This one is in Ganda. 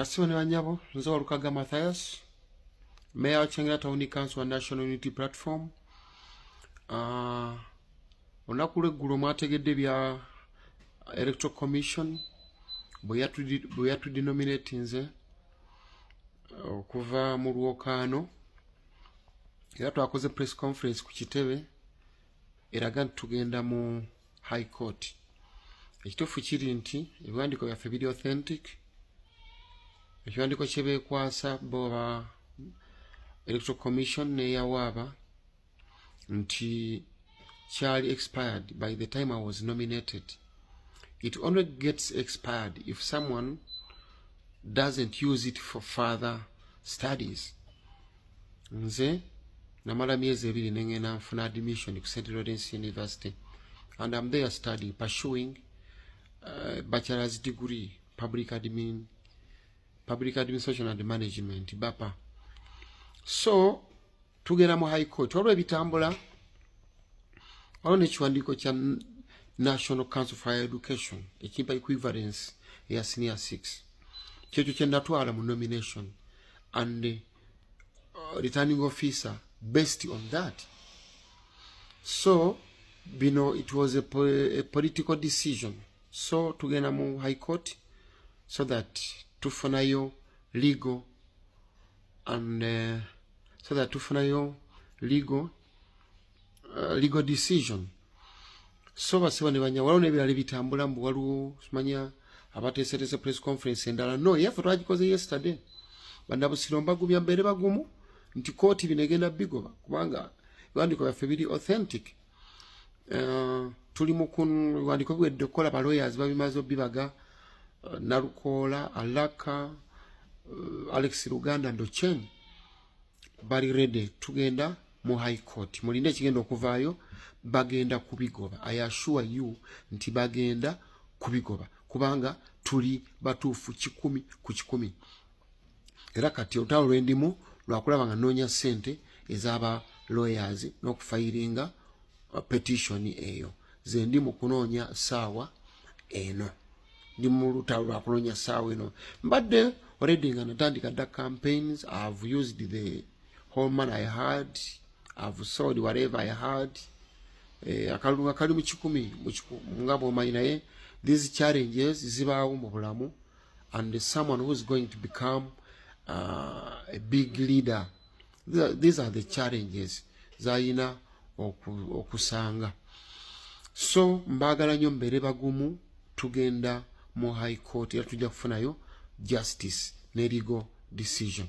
Basibone banyabo nzo Walukaga Mathias, Mayor Chengera Town Council National Unity Platform. Onakule gulu mwategedde bya Electoral Commission bwe denominate nze okuva mu Lwokaano era twakoze press conference ku kitebe eraga tugenda mu High Court. Ekituufu kiri nti ebiwandiiko byaffe biri authentic. Ekiwandiiko kye beekwasa boba Electoral Commission neyawaaba nti kyali expired by the time I was nominated. It only gets expired if someone doesn't use it for further studies. Nze namala myezi 2 nengena nfuna admission ku St. Lawrence University, and I'm there studying, pursuing bachelor's degree, public administration and management, BAPA. So tugera mu High Court olwo bitambula olwo nekiwandiiko kya National Council for Higher Education ekimpa equivalence ya senior 6 kyekyo kye natwala mu nomination, and returning officer based on that. So it was a political decision. So tugenda mu High Court so that tufunayo legal and legal decision. So basibone banya waliwo nebirala bitambula mbu waliwo simanya abateeseteese press conference endala. No, yaffe twagikoze yesterday. Bandabusiro mbagumya mbere bagumu nti kooti binegenda bigoba kubanga ebiwandiiko byaffe biri authentic. Tuli mu biwandiiko biwedde okukola ba lawyers babimaze obibaga, Nalukola, Alaka, Alex Luganda Ndochen bali ready. Tugenda mu High Court. Mulinde kigenda okuvaayo, bagenda kubigoba. I assure you nti bagenda kubigoba kubanga tuli batuufu 100 ku 100. Era kati olutalo lwendimu lwakulaba nga noonya ssente ez'aba lawyers n'okufayiringa petition eyo. Ze ndi mu kunoonya saawa eno. Ndi mu lutalo lwa kunoonya saawa eno. Mbadde already nga natandika dda campaigns. I've used the whole money I had. I've sold whatever I had. Akalunga kali mu 100 nga bw'omanyi naye these challenges zibaawo mu bulamu, and someone who's going to become a big leader, these are the challenges zayina okusanga. So mbagala nnyo mbere bagumu, tugenda mu High Court era tujja kufunayo justice ne legal decision.